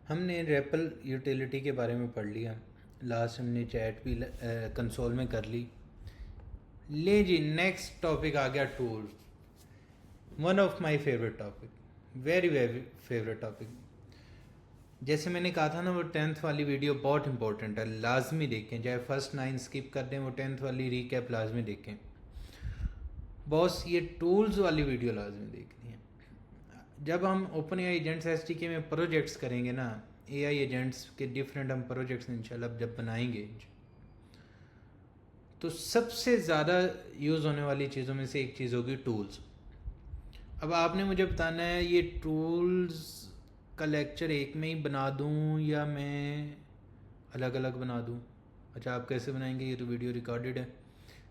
हमने REPL utility के बारे में पढ़ लिया। लास्ट हमने चैट भी कंसोल में कर ली। ले जी, नेक्स्ट टॉपिक आ गया tool. One of my favourite topic, very very favourite topic. जैसे मैंने कहा था ना, वो 10th वाली वीडियो बहुत इंपॉर्टेंट है, लाजमी देखें। चाहे फर्स्ट 9 स्किप कर दें, वो 10th वाली रीकैप लाजमी देखें। बॉस, ये टूल्स वाली वीडियो लाजमी देखनी है। जब हम ओपन एआई एजेंट्स एसडीके में प्रोजेक्ट्स करेंगे ना, एआई एजेंट्स के डिफरेंट हम प्रोजेक्ट्स इंशाल्लाह जब बनाएंगे, तो सबसे ज़्यादा यूज़ होने वाली चीज़ों में से एक चीज़ होगी टूल्स। अब आपने मुझे बताना है ये टूल्स का लेक्चर एक में ही बना दूं या मैं अलग अलग बना दूं। अच्छा, आप कैसे बनाएंगे? ये तो वीडियो रिकॉर्डेड है,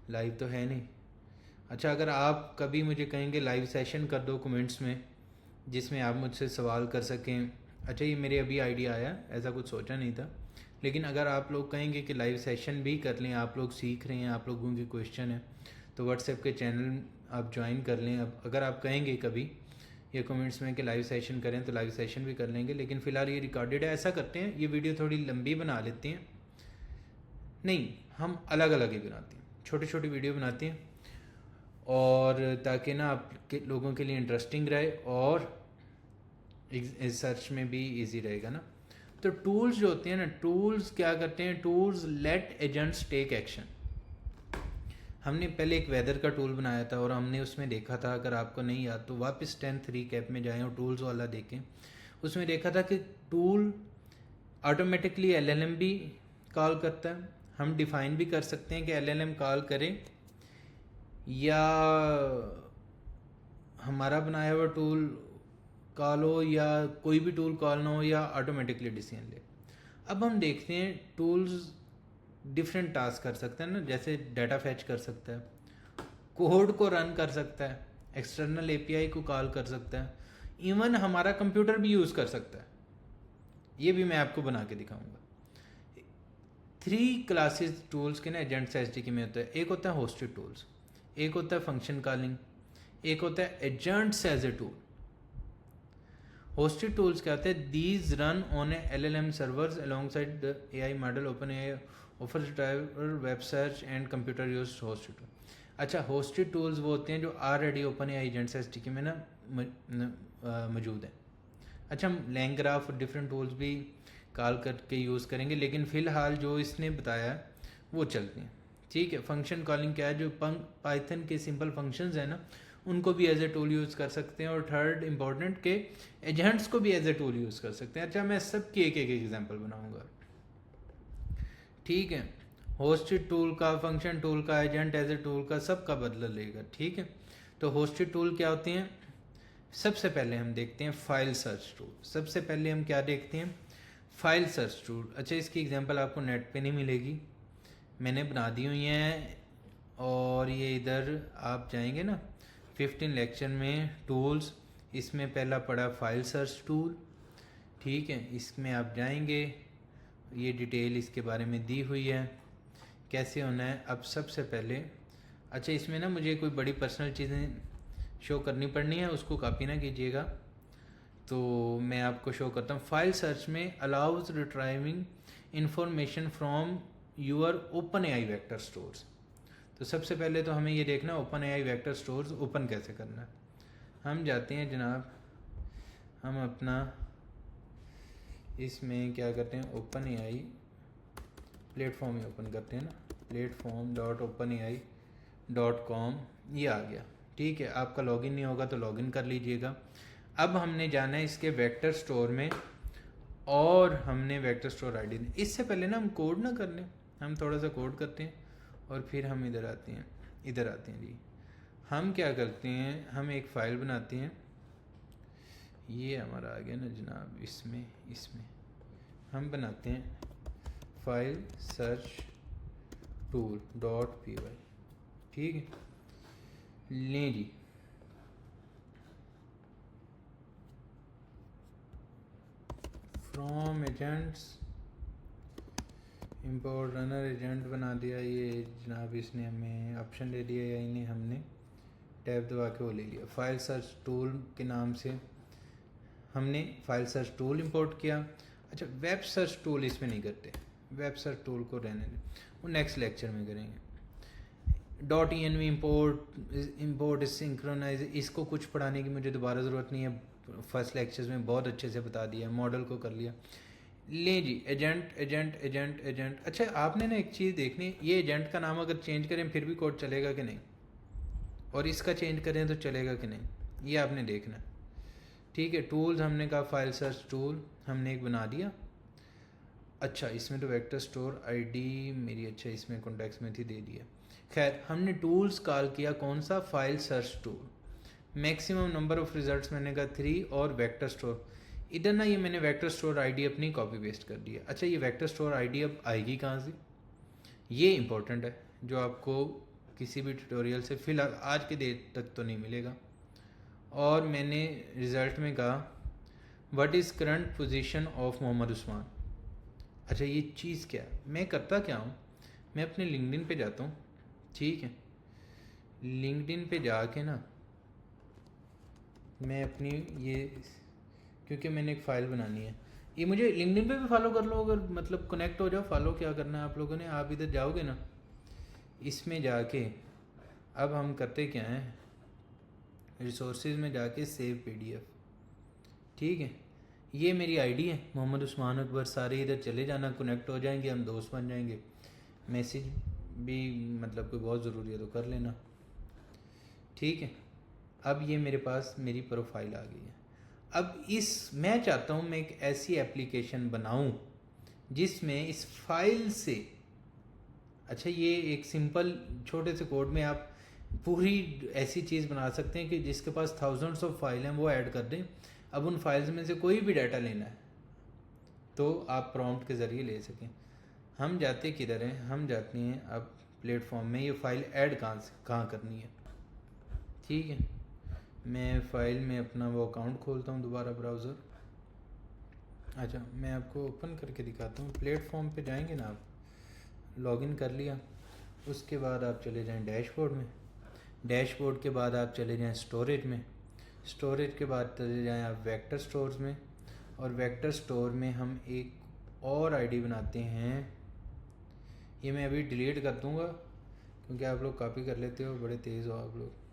लाइव तो है नहीं। अच्छा, अगर आप कभी मुझे कहेंगे लाइव सेशन कर दो कमेंट्स में, जिसमें आप मुझसे सवाल कर सकें। अच्छा, ये मेरे अभी आइडिया आया, ऐसा कुछ सोचा नहीं था। लेकिन अगर आप लोग कहेंगे कि लाइव सेशन भी कर लें, आप लोग सीख रहे हैं, आप लोगों की क्वेश्चन है, तो व्हाट्सएप के चैनल आप ज्वाइन कर लें। अब अगर आप कहेंगे कभी ये कमेंट्स में कि लाइव सेशन करें, तो लाइव सेशन भी कर लेंगे। लेकिन फ़िलहाल ये रिकॉर्डेड है। ऐसा करते हैं, ये वीडियो थोड़ी लंबी बना लेते हैं। नहीं, हम अलग अलग ही बनाते हैं, छोटी छोटी वीडियो बनाते हैं, और ताकि ना आप लोगों के लिए इंटरेस्टिंग रहे और सर्च में भी इजी रहेगा ना। तो टूल्स जो होते हैं ना, टूल्स क्या करते हैं? Tools let agents take action. हमने पहले एक वेदर का टूल बनाया था और हमने उसमें देखा था, अगर आपको नहीं याद तो वापस 10th रीकैप में जाएं और टूल्स वाला देखें। उसमें देखा था कि टूल ऑटोमेटिकली एलएलएम भी कॉल करता है। हम डिफ़ाइन भी कर सकते हैं कि एलएलएम कॉल करे या हमारा बनाया हुआ टूल कॉल हो, या कोई भी टूल कॉल ना हो, या ऑटोमेटिकली डिसीजन ले। अब हम देखते हैं टूल्स डिफरेंट टास्क कर सकते हैं ना, जैसे डाटा फैच कर सकता है, कोड को रन कर सकता है, एक्सटर्नल एपीआई को कॉल कर सकता है, इवन हमारा कंप्यूटर भी यूज़ कर सकता है। ये भी मैं आपको बना के दिखाऊंगा। 3 क्लासेस टूल्स के ना एजेंट्स एसडीके में होता है। एक होता है होस्टेड टूल्स, एक होता है फंक्शन कॉलिंग, एक होता है agents as a tool. Hosted tools क्या होते हैं? These run on a LLM servers alongside the AI model. Open AI offers driver web search and computer use hosted tool. अच्छा, होस्टेड टूल्स वो होते हैं जो already open AI agents SDK में ना मौजूद हैं। अच्छा, हम लैंग्राफ और डिफरेंट टूल्स भी कॉल करके यूज़ करेंगे, लेकिन फ़िलहाल जो इसने बताया वो चलते हैं। ठीक है, फंक्शन कॉलिंग क्या है? जो पाइथन के सिंपल फंक्शंस हैं ना, उनको भी एज ए टूल यूज़ कर सकते हैं। और थर्ड इम्पॉर्टेंट के एजेंट्स को भी एज ए टूल यूज़ कर सकते हैं। अच्छा, मैं सबकी एक एक एग्जांपल बनाऊंगा। ठीक है, होस्टेड टूल का, फंक्शन टूल का, एजेंट एज ए टूल का, सबका बदला लेगा। ठीक है, तो होस्टेड टूल क्या होते हैं? सबसे पहले हम देखते हैं फाइल सर्च टूल। सबसे पहले हम क्या देखते हैं? File search tool. अच्छा, इसकी एग्जांपल आपको नेट पे नहीं मिलेगी, मैंने बना दी हुई हैं। और ये इधर आप जाएंगे ना 15 लेक्चर में टूल्स, इसमें पहला पड़ा फाइल सर्च टूल। ठीक है, इसमें आप जाएंगे, ये डिटेल इसके बारे में दी हुई है कैसे होना है। अब सबसे पहले, अच्छा इसमें ना मुझे कोई बड़ी पर्सनल चीज़ें शो करनी पड़नी है, उसको कॉपी ना कीजिएगा, तो मैं आपको शो करता हूँ। फाइल सर्च में allows retrieving information from your Open AI vector stores. तो सबसे पहले तो हमें ये देखना Open AI vector stores open कैसे करना है। हम जाते हैं जनाब, हम अपना इसमें क्या करते हैं, ओपन एआई प्लेटफॉर्म ही ओपन करते हैं ना, platform.openai.com, ये आ गया। ठीक है, आपका लॉगिन नहीं होगा तो लॉगिन कर लीजिएगा। अब हमने जाना है इसके वेक्टर स्टोर में, और हमने वेक्टर स्टोर आईडी। इससे पहले ना हम कोड ना कर लें, हम थोड़ा सा कोड करते हैं और फिर हम इधर आते हैं जी। हम क्या करते हैं, हम एक फ़ाइल बनाते हैं, ये हमारा आ गया ना जनाब, इसमें हम बनाते हैं फाइल सर्च टूल .py। ठीक है, लें जी, from agents import runner agent बना दिया ये जनाब। इसने हमें ऑप्शन दे दिया या इन्हें हमने टैब दबा के वो ले लिया। फाइल सर्च टूल के नाम से हमने फाइल सर्च टूल इंपोर्ट किया। अच्छा, वेब सर्च टूल इसमें नहीं करते, वेब सर्च टूल को रहने दें, वो नेक्स्ट लेक्चर में करेंगे। Dot E N V import synchronize, इसको कुछ पढ़ाने की मुझे दोबारा ज़रूरत नहीं है, फर्स्ट लेक्चर्स में बहुत अच्छे से बता दिया, मॉडल को कर लिया। लें जी, एजेंट एजेंट एजेंट एजेंट। अच्छा, आपने ना एक चीज़ देखनी है, ये एजेंट का नाम अगर चेंज करें फिर भी कोड चलेगा कि नहीं, और इसका चेंज करें तो चलेगा कि नहीं, ये आपने देखना। ठीक है, टूल्स हमने कहा फाइल सर्च टूल हमने एक बना दिया। अच्छा, इसमें तो वेक्टर स्टोर आईडी मेरी, अच्छा इसमें कॉन्टेक्स्ट में थी, दे दिया। खैर, हमने टूल्स कॉल किया कौन सा, file search tool. Maximum number of results मैंने कहा 3, और वेक्टर स्टोर इधर ना, ये मैंने वेक्टर स्टोर आईडी अपनी कॉपी पेस्ट कर दिया। अच्छा, ये वेक्टर स्टोर आईडी अब आएगी कहाँ से, ये इंपॉर्टेंट है, जो आपको किसी भी ट्यूटोरियल से फिलहाल आज के डेट तक तो नहीं मिलेगा। और मैंने रिज़ल्ट में कहा what is current position of Mohammad Usman. अच्छा, ये चीज़ क्या है, मैं करता क्या हूँ, मैं अपने लिंक्डइन पे जाता हूँ, ठीक है, लिंक्डइन पे जाके ना मैं अपनी ये, क्योंकि मैंने एक फ़ाइल बनानी है, ये मुझे लिंक्डइन पे भी फॉलो कर लो, अगर मतलब कनेक्ट हो जाओ। फॉलो क्या करना है आप लोगों ने, आप इधर जाओगे ना, इसमें जाके अब हम करते क्या हैं, रिसोर्सेज में जाके सेव पीडीएफ, ठीक है, ये मेरी आईडी है मोहम्मद उस्मान अकबर, सारे इधर चले जाना, कनेक्ट हो जाएंगे, हम दोस्त बन जाएंगे। मैसेज भी मतलब कोई बहुत ज़रूरी है तो कर लेना, ठीक है। अब ये मेरे पास मेरी प्रोफाइल आ गई है। अब मैं चाहता हूँ मैं एक ऐसी एप्लीकेशन बनाऊँ जिसमें इस फाइल से, अच्छा ये एक सिंपल छोटे से कोड में आप पूरी ऐसी चीज़ बना सकते हैं कि जिसके पास थाउजेंड्स ऑफ फाइल हैं वो ऐड कर दें। अब उन फाइल्स में से कोई भी डाटा लेना है तो आप प्रॉम्प्ट के ज़रिए ले सकें। हम जाते किधर हैं, हम जाते हैं अब प्लेटफॉर्म में, ये फ़ाइल ऐड कहाँ करनी है, ठीक है। मैं फ़ाइल में अपना वो अकाउंट खोलता हूँ दोबारा, ब्राउज़र। अच्छा, मैं आपको ओपन करके दिखाता हूँ। प्लेटफॉर्म पे जाएंगे ना आप, लॉगिन कर लिया, उसके बाद आप चले जाएं डैशबोर्ड में, डैशबोर्ड के बाद आप चले जाएं स्टोरेज में, स्टोरेज के बाद चले जाएं आप वेक्टर स्टोर्स में, और वेक्टर स्टोर में हम एक और आईडी बनाते हैं। ये मैं अभी डिलीट कर दूंगा क्योंकि आप लोग कॉपी कर लेते हो, बड़े तेज़ हो आप लोग।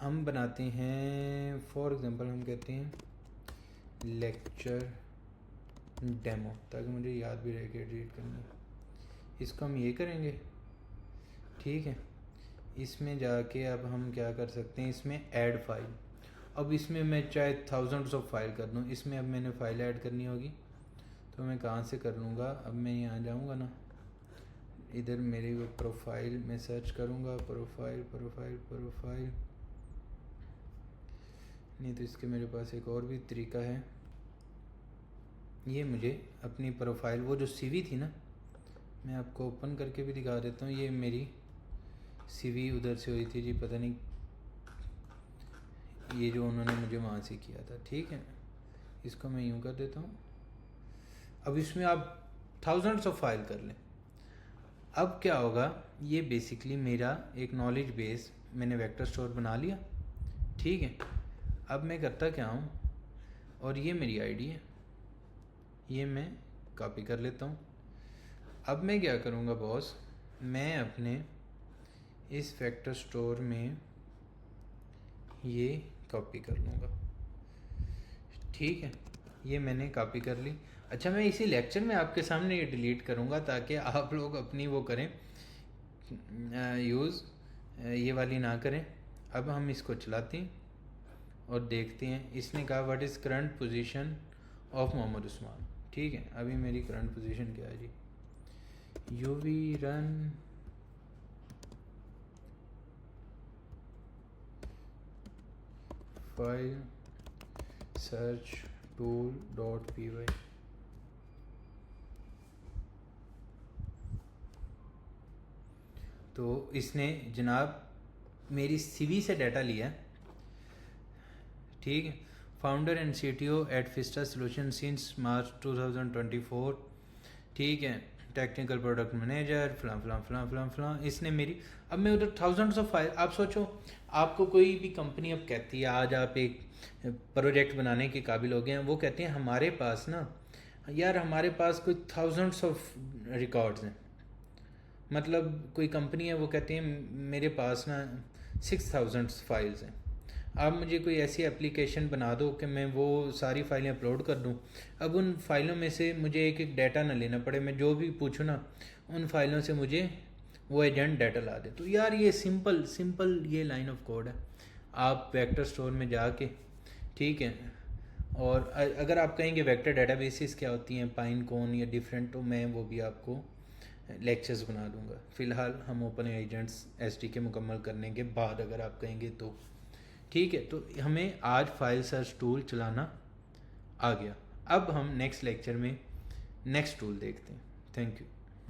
हम बनाते हैं फॉर एग्जांपल, हम कहते हैं लेक्चर डेमो, ताकि मुझे याद भी रहे कि डिलीट करना है। इसको हम ये करेंगे, ठीक है। इसमें जाके अब हम क्या कर सकते हैं, इसमें ऐड फाइल। अब इसमें मैं चाहे थाउजेंड्स ऑफ फाइल कर दूँ, इसमें अब मैंने फ़ाइल ऐड करनी होगी तो मैं कहाँ से कर लूँगा। अब मैं यहाँ जाऊँगा ना, इधर मेरी वो प्रोफाइल में सर्च करूँगा, प्रोफाइल प्रोफाइल प्रोफाइल, नहीं तो इसके मेरे पास एक और भी तरीका है। ये मुझे अपनी प्रोफाइल, वो जो सीवी थी ना, मैं आपको ओपन करके भी दिखा देता हूँ। ये मेरी सीवी उधर से हुई थी जी, पता नहीं ये जो उन्होंने मुझे वहाँ से किया था, ठीक है। इसको मैं यूँ कर देता हूँ। अब इसमें आप थाउजेंड्स ऑफ फाइल कर लें। अब क्या होगा, ये बेसिकली मेरा एक नॉलेज बेस मैंने वेक्टर स्टोर बना लिया, ठीक है। अब मैं करता क्या हूँ, और ये मेरी आईडी है, ये मैं कॉपी कर लेता हूँ। अब मैं क्या करूँगा बॉस, मैं अपने इस वेक्टर स्टोर में ये कॉपी कर लूँगा, ठीक है। ये मैंने कॉपी कर ली। अच्छा, मैं इसी लेक्चर में आपके सामने ये डिलीट करूँगा ताकि आप लोग अपनी वो करें, यूज़ ये वाली ना करें। अब हम इसको चलाते हैं और देखते हैं। इसने कहा what is current position of Mohammad Usman, ठीक है। अभी मेरी करंट पोजीशन क्या है जी, UV run file search tool dot P Y. तो इसने जनाब मेरी सीवी से डाटा लिया, ठीक है। Founder and CTO at Fista solution since March 2024, ठीक है। टेक्निकल प्रोडक्ट मैनेजर फलां फलां फलां फलां फलां, इसने मेरी, अब मैं उधर थाउजेंड्स ऑफ फाइल, आप सोचो आपको कोई भी कंपनी अब कहती है आज आप एक प्रोजेक्ट बनाने के काबिल हो गए हैं, वो कहते हैं हमारे पास ना यार हमारे पास कोई थाउजेंड्स ऑफ रिकॉर्ड्स हैं, मतलब कोई कंपनी है वो कहते हैं मेरे पास ना 6000 फाइल्स हैं, आप मुझे कोई ऐसी एप्लीकेशन बना दो कि मैं वो सारी फाइलें अपलोड कर दूं, अब उन फाइलों में से मुझे एक एक डाटा ना लेना पड़े, मैं जो भी पूछूं ना उन फाइलों से मुझे वो एजेंट डाटा ला दे। तो यार ये सिंपल ये लाइन ऑफ कोड है। आप वेक्टर स्टोर में जाके, ठीक है, और अगर आप कहेंगे वेक्टर डेटाबेसेस क्या होती हैं, पाइन कौन या डिफरेंट, तो मैं वो भी आपको लेक्चर्स बना दूंगा। फ़िलहाल हम ओपन एजेंट्स एसडीके मुकम्मल करने के बाद अगर आप कहेंगे तो ठीक है। तो हमें आज फाइल सर्च टूल चलाना आ गया। अब हम नेक्स्ट लेक्चर में नेक्स्ट टूल देखते हैं। Thank you.